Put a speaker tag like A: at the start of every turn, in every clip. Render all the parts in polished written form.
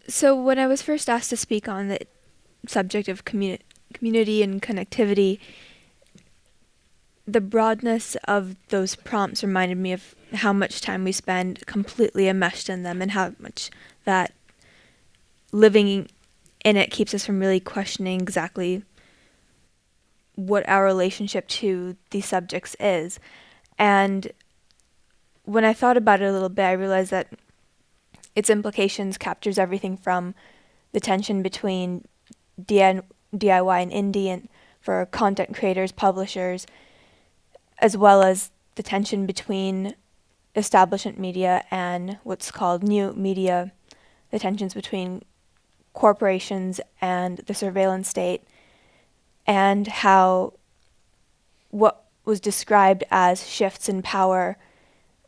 A: So when I was first asked to speak on the subject of community and connectivity, the broadness of those prompts reminded me of how much time we spend completely enmeshed in them and how much that living in it keeps us from really questioning exactly what our relationship to these subjects is. And when I thought about it a little bit, I realized that its implications captures everything from the tension between DIY and indie and for content creators, publishers, as well as the tension between establishment media and what's called new media, the tensions between corporations and the surveillance state, and how what was described as shifts in power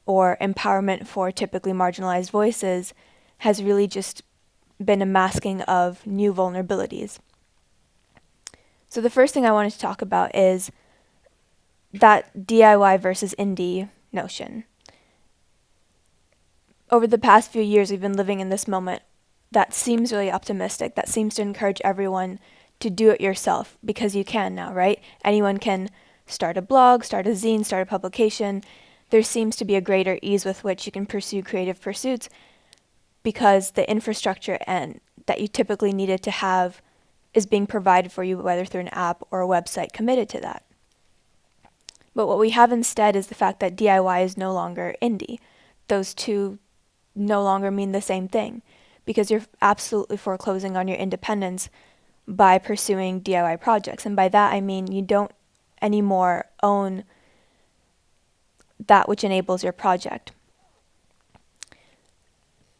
A: or empowerment for typically marginalized voices has really just been a masking of new vulnerabilities. So the first thing I wanted to talk about is that DIY versus indie notion. Over the past few years, we've been living in this moment that seems really optimistic, that seems to encourage everyone to do it yourself because you can now, right? Anyone can start a blog, start a zine, start a publication. There seems to be a greater ease with which you can pursue creative pursuits because the infrastructure and that you typically needed to have is being provided for you, whether through an app or a website committed to that. But what we have instead is the fact that DIY is no longer indie. Those two no longer mean the same thing because you're absolutely foreclosing on your independence by pursuing DIY projects. And by that, I mean you don't anymore own that which enables your project.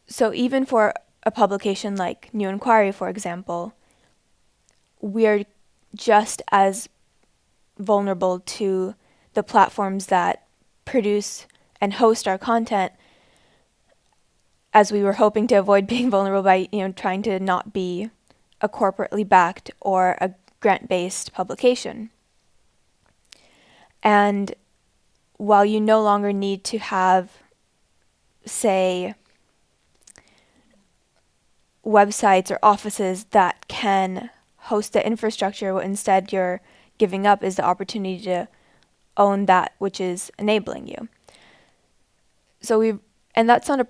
A: So even for a publication like New Inquiry, for example, we're just as vulnerable to the platforms that produce and host our content as we were hoping to avoid being vulnerable by, trying to not be a corporately backed or a grant-based publication. And while you no longer need to have, say, websites or offices that can host the infrastructure, what instead you're giving up is the opportunity to own that which is enabling you. And that's not a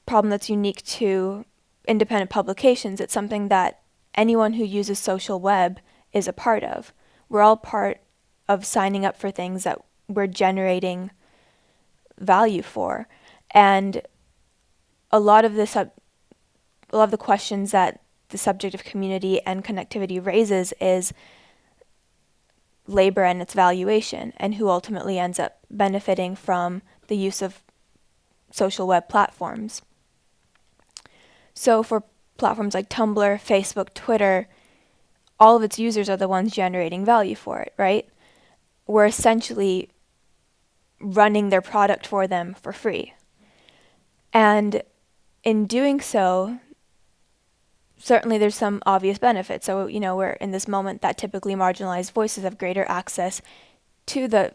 A: problem that's unique to independent publications. It's something that anyone who uses social web is a part of. We're all part of signing up for things that we're generating value for. And a lot of the questions that the subject of community and connectivity raises is labor and its valuation, and who ultimately ends up benefiting from the use of social web platforms. So for platforms like Tumblr, Facebook, Twitter, all of its users are the ones generating value for it, right? We're essentially running their product for them for free. And in doing so, certainly there's some obvious benefits. So, we're in this moment that typically marginalized voices have greater access to the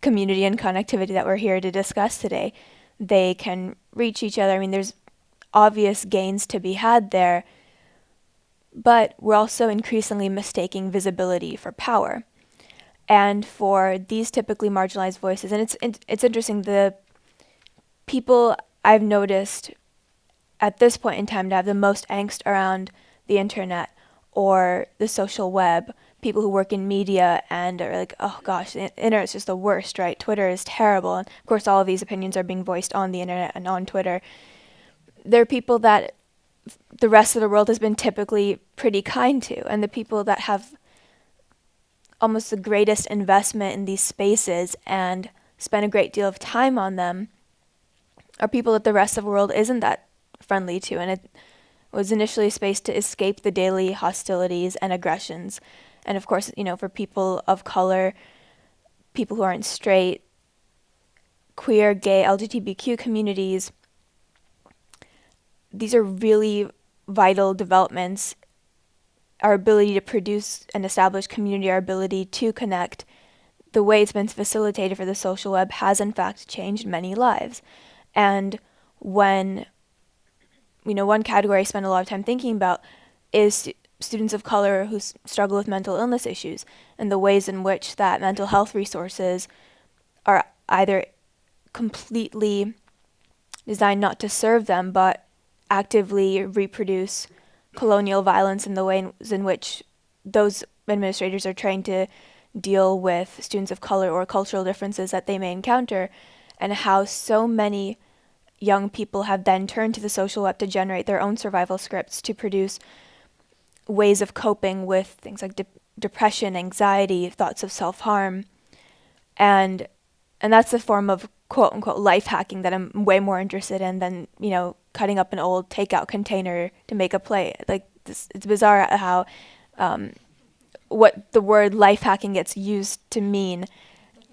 A: community and connectivity that we're here to discuss today. They can reach each other. I mean, there's obvious gains to be had there, but we're also increasingly mistaking visibility for power. And for these typically marginalized voices, and it's interesting, the people I've noticed at this point in time to have the most angst around the internet or the social web, people who work in media and are like, oh gosh, the internet's just the worst, right? Twitter is terrible. And of course, all of these opinions are being voiced on the internet and on Twitter. They're people that the rest of the world has been typically pretty kind to, and the people that have almost the greatest investment in these spaces and spend a great deal of time on them are people that the rest of the world isn't that friendly to. And it was initially a space to escape the daily hostilities and aggressions. And of course, for people of color, people who aren't straight, queer, gay, LGBTQ communities, these are really vital developments. Our ability to produce and establish community, our ability to connect, the way it's been facilitated for the social web has in fact changed many lives. And when one category I spend a lot of time thinking about is students of color who struggle with mental illness issues, and the ways in which that mental health resources are either completely designed not to serve them, but actively reproduce colonial violence in the ways in which those administrators are trying to deal with students of color or cultural differences that they may encounter, and how so many young people have then turned to the social web to generate their own survival scripts to produce ways of coping with things like depression, anxiety, thoughts of self-harm, and that's the form of quote-unquote life hacking that I'm way more interested in than, cutting up an old takeout container to make a plate. Like, it's bizarre how what the word life hacking gets used to mean,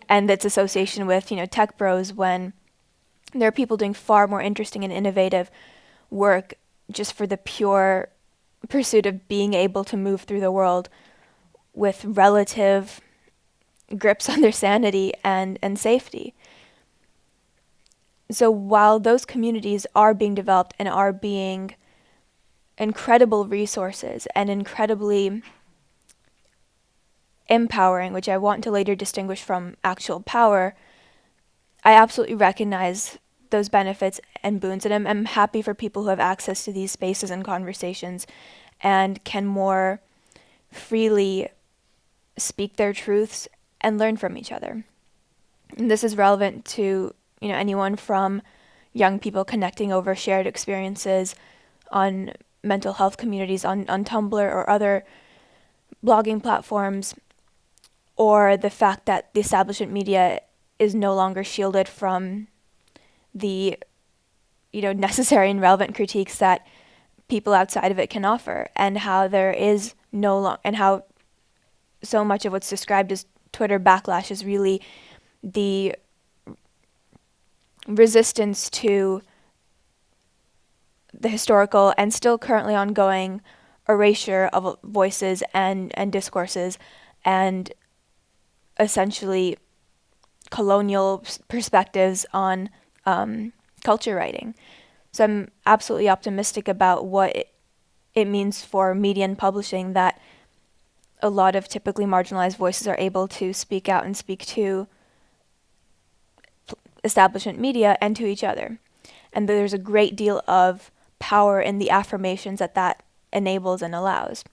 A: and its association with, tech bros, when there are people doing far more interesting and innovative work just for the pure pursuit of being able to move through the world with relative grips on their sanity and safety. So while those communities are being developed and are being incredible resources and incredibly empowering, which I want to later distinguish from actual power, I absolutely recognize those benefits and boons, and I'm happy for people who have access to these spaces and conversations and can more freely speak their truths and learn from each other. And this is relevant to, anyone from young people connecting over shared experiences on mental health communities on Tumblr or other blogging platforms, or the fact that the establishment media is no longer shielded from the, necessary and relevant critiques that people outside of it can offer, and how there is and how so much of what's described as Twitter backlash is really the resistance to the historical and still currently ongoing erasure of voices and discourses, and essentially colonial perspectives on culture writing. So I'm absolutely optimistic about what it means for media and publishing, that a lot of typically marginalized voices are able to speak out and speak to establishment media and to each other. And there's a great deal of power in the affirmations that enables and allows.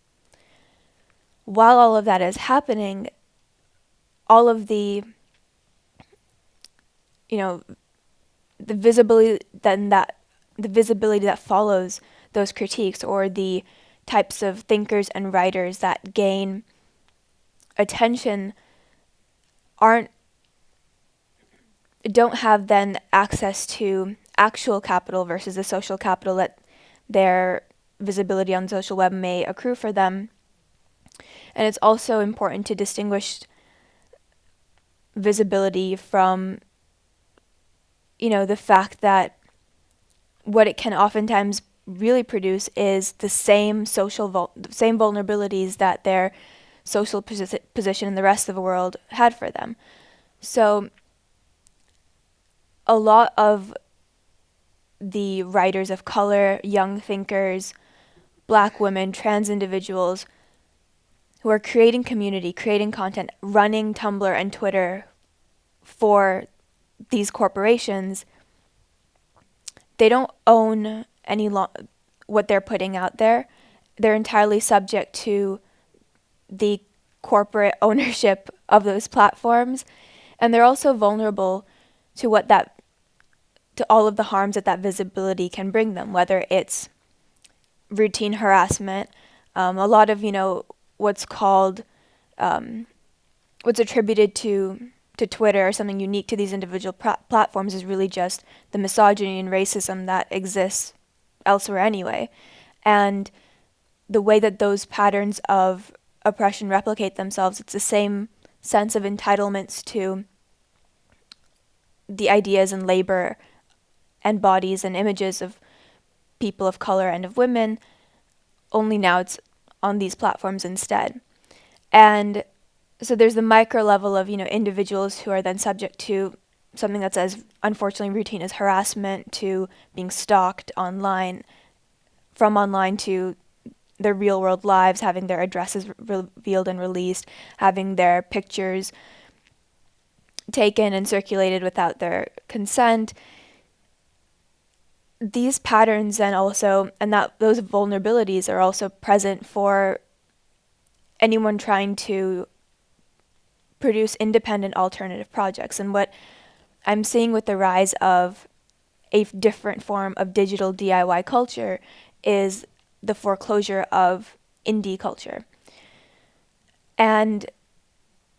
A: While all of that is happening, all of the visibility that follows those critiques, or the types of thinkers and writers that gain attention, don't have then access to actual capital versus the social capital that their visibility on social web may accrue for them. And it's also important to distinguish visibility from, the fact that what it can oftentimes really produce is the same same vulnerabilities that their social position in the rest of the world had for them. So a lot of the writers of color, young thinkers, Black women, trans individuals who are creating community, creating content, running Tumblr and Twitter for these corporations, they don't own what they're putting out there. They're entirely subject to the corporate ownership of those platforms, and they're also vulnerable to all of the harms that visibility can bring them, whether it's routine harassment, a lot of what's called what's attributed to Twitter or something unique to these individual platforms is really just the misogyny and racism that exists elsewhere anyway. And the way that those patterns of oppression replicate themselves, it's the same sense of entitlements to the ideas and labor and bodies and images of people of color and of women, only now it's on these platforms instead. And so there's the micro level of, individuals who are then subject to something that's as unfortunately routine as harassment, to being stalked online, from online to their real world lives, having their addresses revealed and released, having their pictures taken and circulated without their consent. These patterns and those vulnerabilities are also present for anyone trying to produce independent alternative projects. And what I'm seeing with the rise of a different form of digital DIY culture is the foreclosure of indie culture. And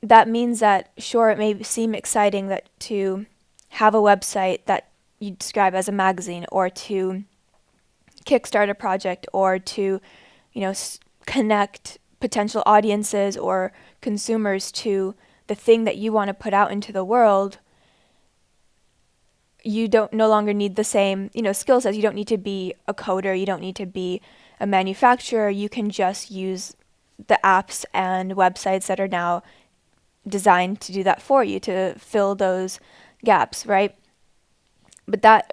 A: that means that, sure, it may seem exciting that to have a website that you describe as a magazine, or to kickstart a project, or to, connect potential audiences or consumers to the thing that you want to put out into the world. You no longer need the same, skill sets. You don't need to be a coder. You don't need to be a manufacturer. You can just use the apps and websites that are now designed to do that for you, to fill those gaps, right? But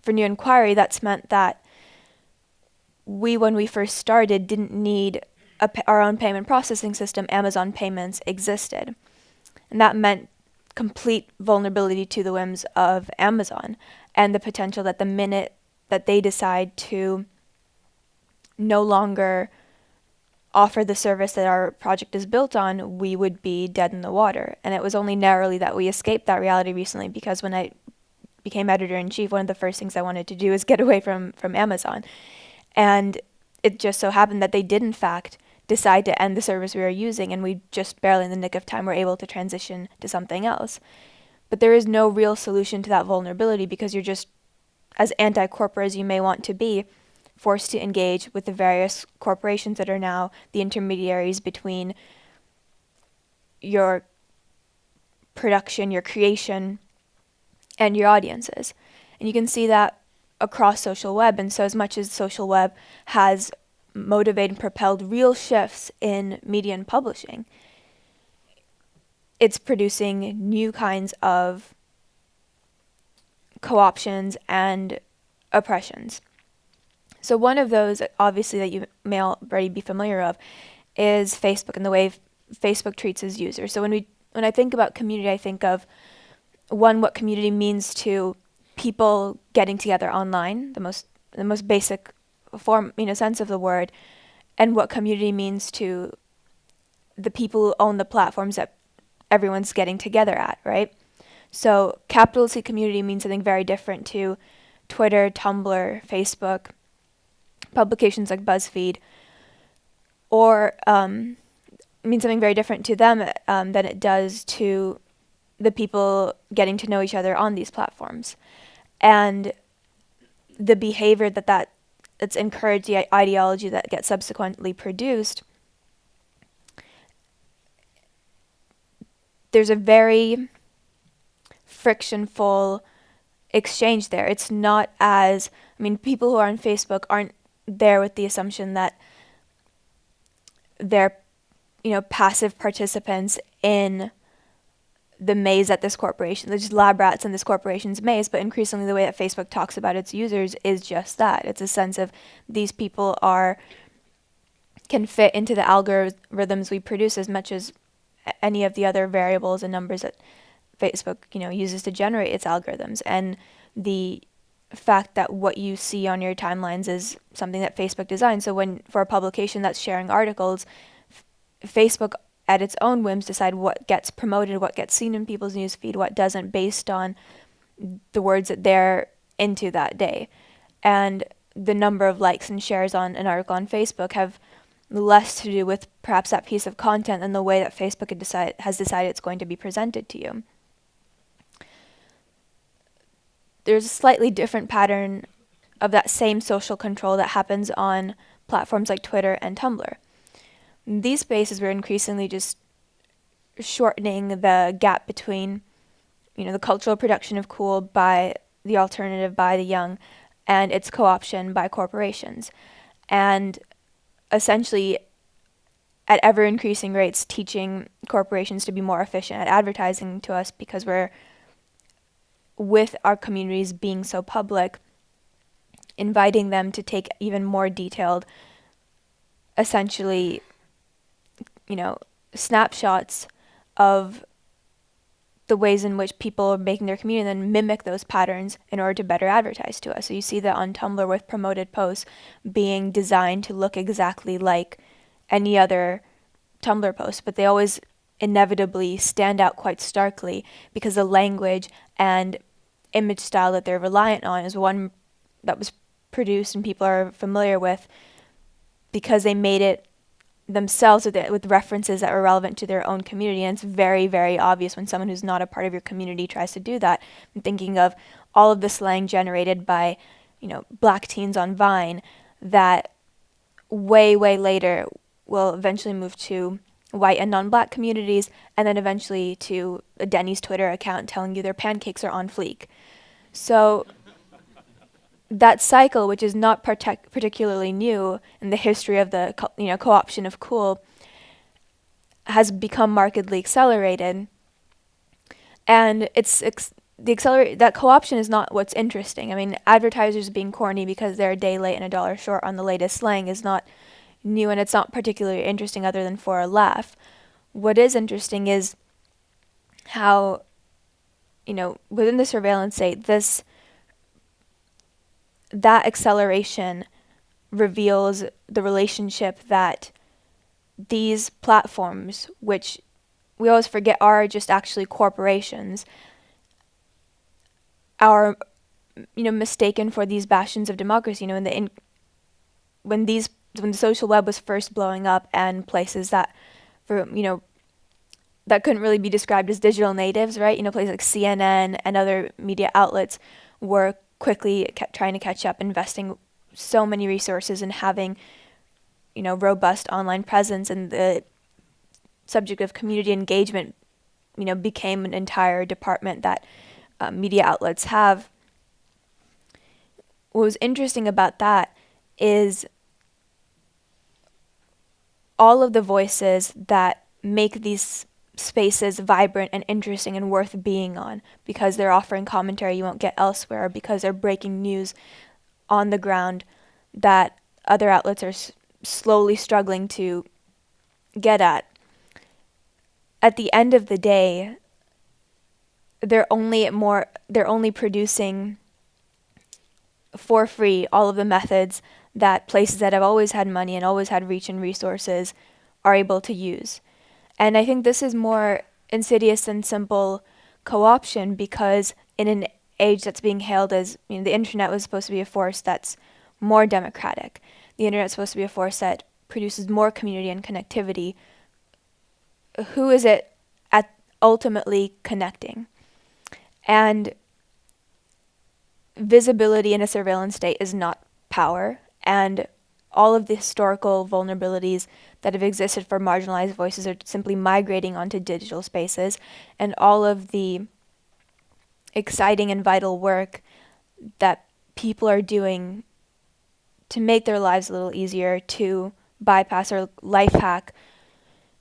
A: for New Inquiry, that's meant that when we first started, didn't need our own payment processing system. Amazon Payments existed. And that meant complete vulnerability to the whims of Amazon, and the potential that the minute that they decide to no longer offer the service that our project is built on, we would be dead in the water. And it was only narrowly that we escaped that reality recently, because when I became editor-in-chief, one of the first things I wanted to do is get away from Amazon. And it just so happened that they did, in fact, decide to end the service we were using, and we just barely in the nick of time were able to transition to something else. But there is no real solution to that vulnerability, because you're just, as anti-corporate as you may want to be, forced to engage with the various corporations that are now the intermediaries between your production, your creation, and your audiences. And you can see that across social web. And so as much as social web has motivated and propelled real shifts in media and publishing, it's producing new kinds of co-options and oppressions. So one of those, obviously, that you may already be familiar of, is Facebook and the way Facebook treats its users. So when I think about community, I think of, one, what community means to people getting together online, the most basic form, sense of the word, and what community means to the people who own the platforms that everyone's getting together at, right? So capital C community means something very different to Twitter, Tumblr, Facebook, publications like BuzzFeed, or means something very different to them than it does to the people getting to know each other on these platforms. And the behavior that's encouraged, the ideology that gets subsequently produced, there's a very frictionful exchange there. It's not as, people who are on Facebook aren't there with the assumption that they're, passive participants in the maze at this corporation. They're just lab rats in this corporation's maze, but increasingly the way that Facebook talks about its users is just that. It's a sense of these people can fit into the algorithms we produce as much as any of the other variables and numbers that Facebook, uses to generate its algorithms. And the fact that what you see on your timelines is something that Facebook designed. So for a publication that's sharing articles, Facebook at its own whims decide what gets promoted, what gets seen in people's newsfeed, what doesn't, based on the words that they're into that day. And the number of likes and shares on an article on Facebook have less to do with perhaps that piece of content than the way that Facebook has decided it's going to be presented to you. There's a slightly different pattern of that same social control that happens on platforms like Twitter and Tumblr. These spaces were increasingly just shortening the gap between, the cultural production of cool by the alternative, by the young, and its co-option by corporations. And essentially, at ever-increasing rates, teaching corporations to be more efficient at advertising to us, because we're, with our communities being so public, inviting them to take even more detailed, essentially, snapshots of the ways in which people are making their community and then mimic those patterns in order to better advertise to us. So you see that on Tumblr with promoted posts being designed to look exactly like any other Tumblr post, but they always inevitably stand out quite starkly because the language and image style that they're reliant on is one that was produced and people are familiar with because they made it themselves with references that were relevant to their own community. And it's very, very obvious when someone who's not a part of your community tries to do that. I'm thinking of all of the slang generated by, black teens on Vine that way, way later will eventually move to white and non-black communities, and then eventually to a Denny's Twitter account telling you their pancakes are on fleek. So that cycle, which is not particularly new in the history of the co-option of cool, has become markedly accelerated. And that co-option is not what's interesting. I mean, advertisers being corny because they're a day late and a dollar short on the latest slang is not new, and it's not particularly interesting other than for a laugh. What is interesting is how, within the surveillance state, that acceleration reveals the relationship that these platforms, which we always forget are just actually corporations, are mistaken for these bastions of democracy. When the social web was first blowing up and places that that couldn't really be described as digital natives, right? Places like CNN and other media outlets were quickly trying to catch up, investing so many resources and having, robust online presence, and the subject of community engagement, became an entire department that media outlets have. What was interesting about that is all of the voices that make these spaces vibrant and interesting and worth being on because they're offering commentary you won't get elsewhere, because they're breaking news on the ground that other outlets are slowly struggling to get at. At the end of the day, they're only producing for free all of the methods that places that have always had money and always had reach and resources are able to use. And I think this is more insidious than simple co-option, because in an age that's being hailed as, the internet was supposed to be a force that's more democratic. The internet's supposed to be a force that produces more community and connectivity. Who is it ultimately connecting? And visibility in a surveillance state is not power, and all of the historical vulnerabilities that have existed for marginalized voices are simply migrating onto digital spaces, and all of the exciting and vital work that people are doing to make their lives a little easier, to bypass or life hack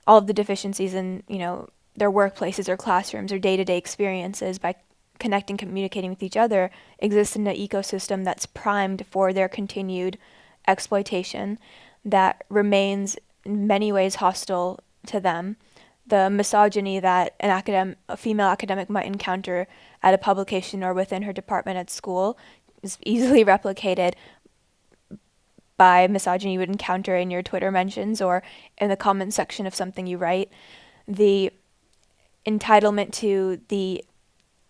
A: all of the deficiencies in, their workplaces or classrooms or day-to-day experiences by connecting, communicating with each other, exists in an ecosystem that's primed for their continued exploitation that remains in many ways hostile to them. The misogyny that a female academic might encounter at a publication or within her department at school is easily replicated by misogyny you would encounter in your Twitter mentions or in the comment section of something you write. The entitlement to the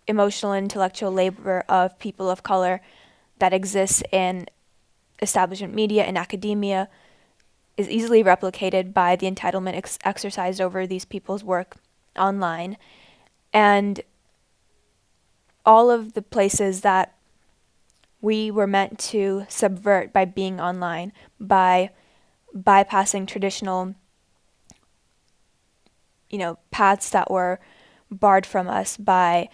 A: emotional and intellectual labor of people of color that exists in establishment media and academia is easily replicated by the entitlement exercised over these people's work online. And all of the places that we were meant to subvert by being online, by bypassing traditional, paths that were barred from us, by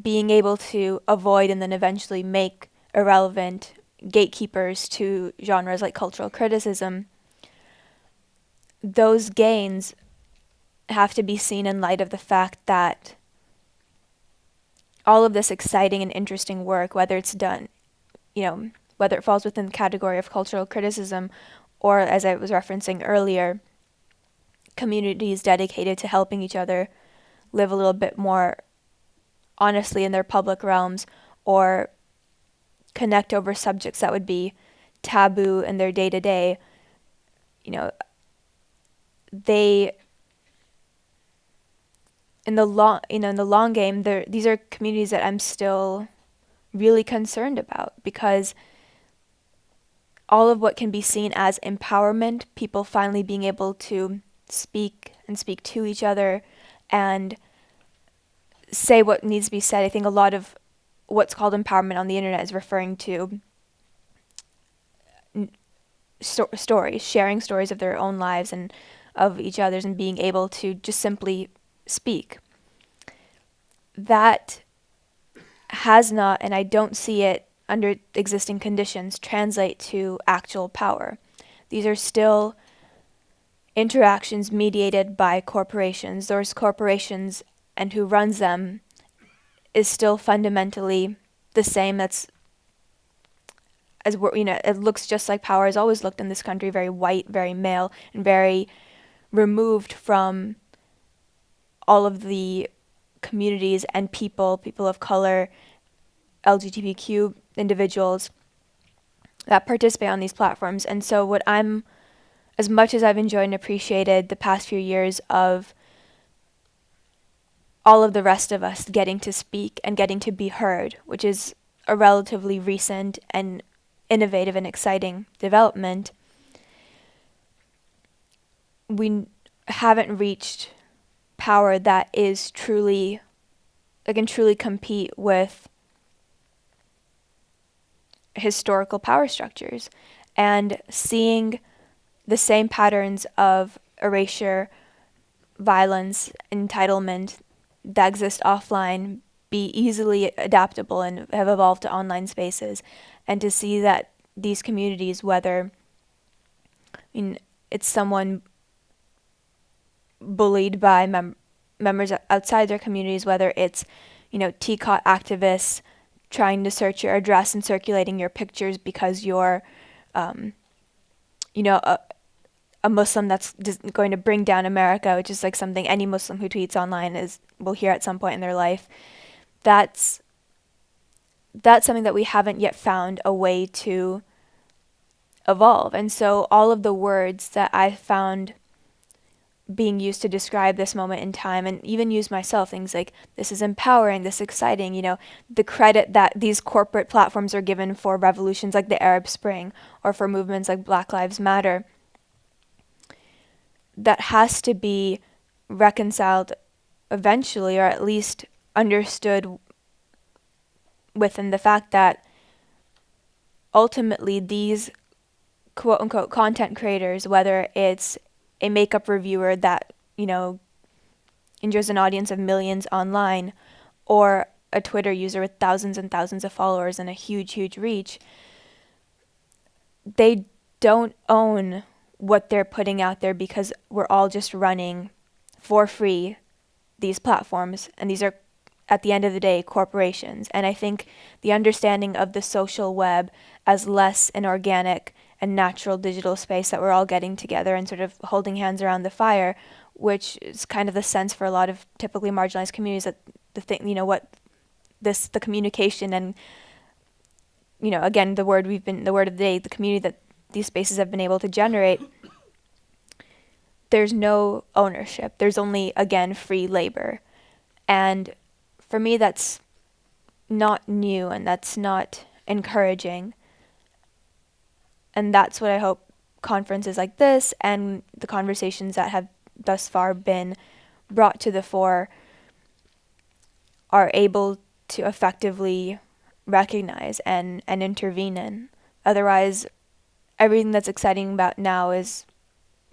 A: being able to avoid and then eventually make irrelevant gatekeepers to genres like cultural criticism, those gains have to be seen in light of the fact that all of this exciting and interesting work, whether it's done whether it falls within the category of cultural criticism or, as I was referencing earlier, communities dedicated to helping each other live a little bit more honestly in their public realms, or connect over subjects that would be taboo in their day-to-day. They, in the long game, these are communities that I'm still really concerned about, because all of what can be seen as empowerment, people finally being able to speak to each other and say what needs to be said. I think a lot of what's called empowerment on the internet is referring to stories, sharing stories of their own lives and of each other's, and being able to just simply speak. That has not, and I don't see it under existing conditions, translate to actual power. These are still interactions mediated by corporations. Those corporations and who runs them is still fundamentally the same. It looks just like power has always looked in this country, very white, very male, and very removed from all of the communities and people of color, LGBTQ individuals that participate on these platforms. And so as much as I've enjoyed and appreciated the past few years of all of the rest of us getting to speak and getting to be heard, which is a relatively recent and innovative and exciting development, we haven't reached power that is truly, that can truly compete with historical power structures. And seeing the same patterns of erasure, violence, entitlement that exist offline be easily adaptable and have evolved to online spaces, and to see that these communities, whether it's someone bullied by members outside their communities, whether it's TCOT activists trying to search your address and circulating your pictures because you're a Muslim that's just going to bring down America, which is like something any Muslim who tweets online will hear at some point in their life. That's something that we haven't yet found a way to evolve. And so all of the words that I found being used to describe this moment in time, and even use myself, things like this is empowering, this is exciting, the credit that these corporate platforms are given for revolutions like the Arab Spring or for movements like Black Lives Matter, that has to be reconciled eventually, or at least understood within the fact that ultimately these quote-unquote content creators, whether it's a makeup reviewer that, enjoys an audience of millions online, or a Twitter user with thousands and thousands of followers and a huge, huge reach, they don't own what they're putting out there, because we're all just running for free these platforms, and these are, at the end of the day, corporations. And I think the understanding of the social web as less an organic and natural digital space that we're all getting together and sort of holding hands around the fire, which is kind of the sense for a lot of typically marginalized communities, that the communication and, again, the word of the day, the community that these spaces have been able to generate, there's no ownership. There's only, again, free labor. And for me, that's not new, and that's not encouraging. And that's what I hope conferences like this and the conversations that have thus far been brought to the fore are able to effectively recognize and intervene in. Otherwise, everything that's exciting about now is,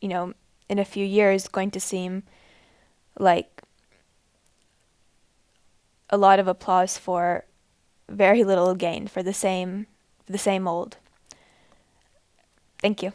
A: in a few years going to seem like a lot of applause for very little gain, for the same old. Thank you.